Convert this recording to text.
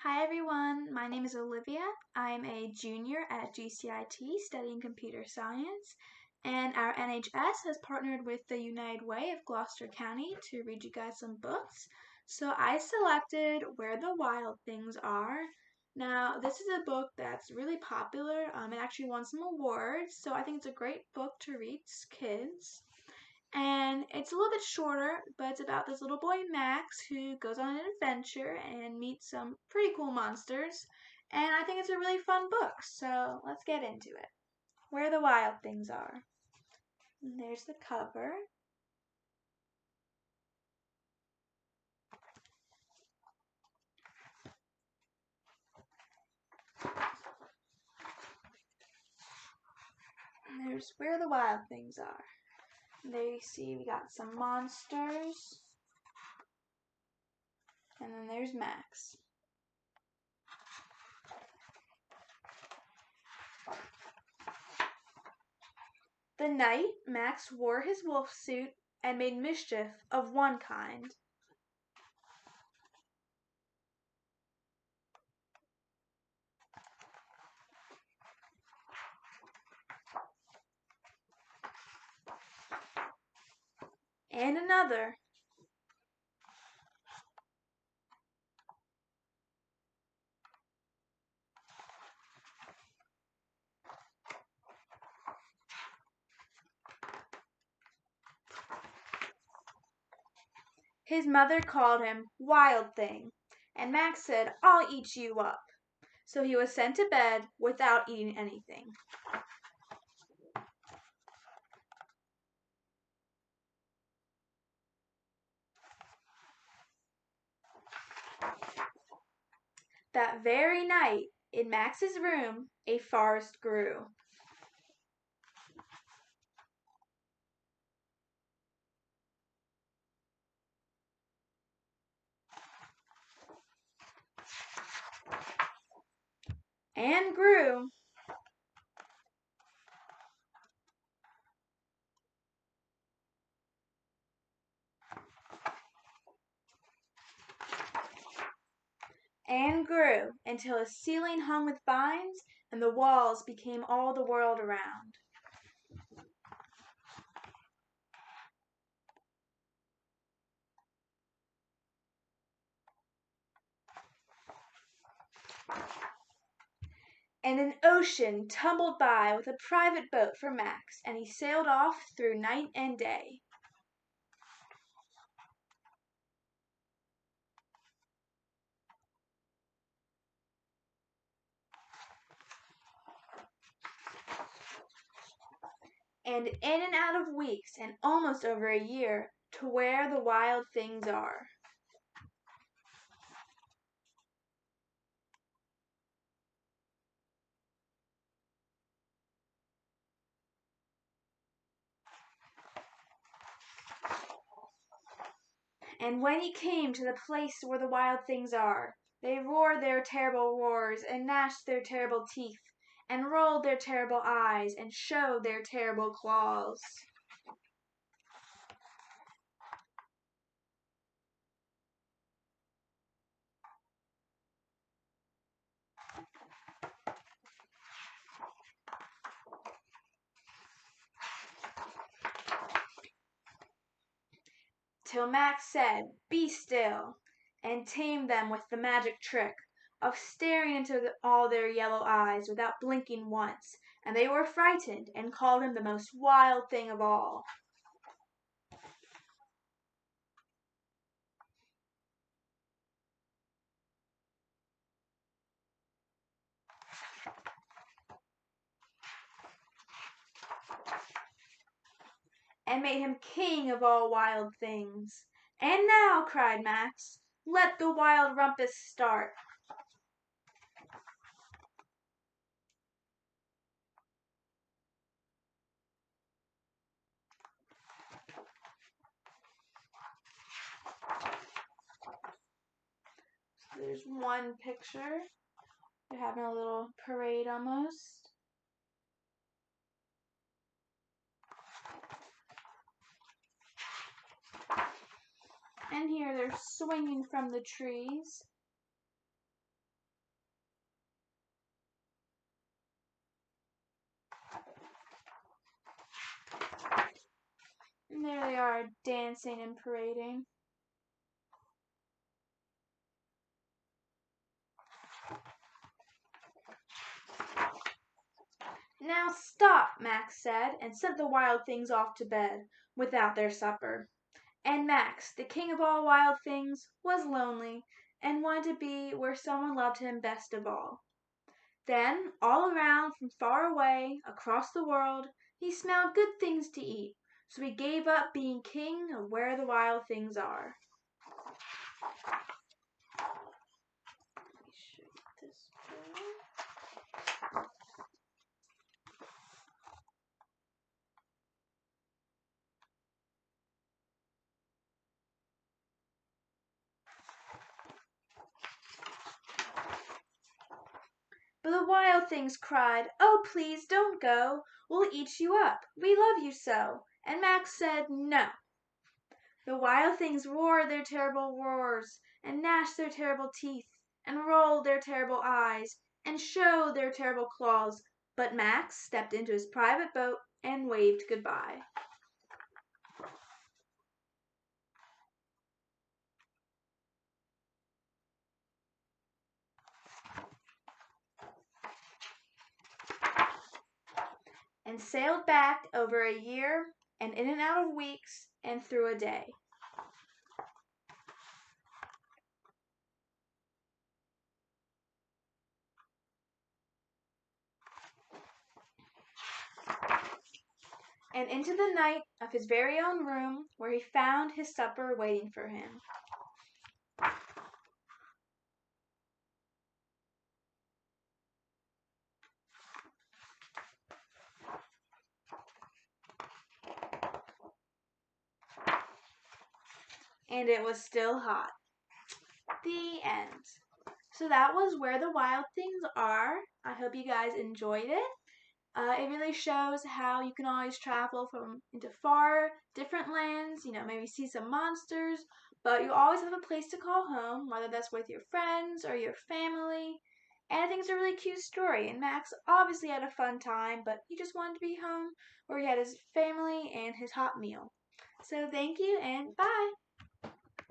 Hi everyone, my name is Olivia. I'm a junior at GCIT studying computer science, and our NHS has partnered with the United Way of Gloucester County to read you guys some books. So I selected Where the Wild Things Are. Now, this is a book that's really popular. It actually won some awards, so I think it's a great book to read to kids. And it's a little bit shorter, but it's about this little boy, Max, who goes on an adventure and meets some pretty cool monsters. And I think it's a really fun book, so let's get into it. Where the Wild Things Are. And there's the cover. And there's Where the Wild Things Are. And there you see we got some monsters. And then there's Max. The night, Max wore his wolf suit and made mischief of one kind. And another. His mother called him Wild Thing, and Max said, "I'll eat you up." So he was sent to bed without eating anything. That very night, in Max's room, a forest grew. And grew. And grew until his ceiling hung with vines and the walls became all the world around. And an ocean tumbled by with a private boat for Max, and he sailed off through night and day. And in and out of weeks and almost over a year to where the wild things are. And when he came to the place where the wild things are, they roared their terrible roars and gnashed their terrible teeth and rolled their terrible eyes and showed their terrible claws. Till Max said, "Be still," and tamed them with the magic trick of staring into all their yellow eyes without blinking once, and they were frightened and called him the most wild thing of all. And made him king of all wild things. "And now," cried Max, "let the wild rumpus start." So there's one picture. They're having a little parade almost. And here they're swinging from the trees. And there they are, dancing and parading. Now stop, Max said, and sent the wild things off to bed without their supper. And Max, the king of all wild things, was lonely and wanted to be where someone loved him best of all. Then, all around, from far away, across the world, he smelled good things to eat, so he gave up being king of where the wild things are. Let me show you this one. But the wild things cried, "Oh, please don't go. We'll eat you up. We love you so." And Max said, "No." The wild things roared their terrible roars, and gnashed their terrible teeth, and rolled their terrible eyes, and showed their terrible claws. But Max stepped into his private boat and waved goodbye. And sailed back over a year, and in and out of weeks, and through a day. And into the night of his very own room, where he found his supper waiting for him. And it was still hot. The end. So that was Where the Wild Things Are. I hope you guys enjoyed it. It really shows how you can always travel into far different lands, maybe see some monsters, but you always have a place to call home, whether that's with your friends or your family. And I think it's a really cute story. And Max obviously had a fun time, but he just wanted to be home where he had his family and his hot meal. So thank you and bye.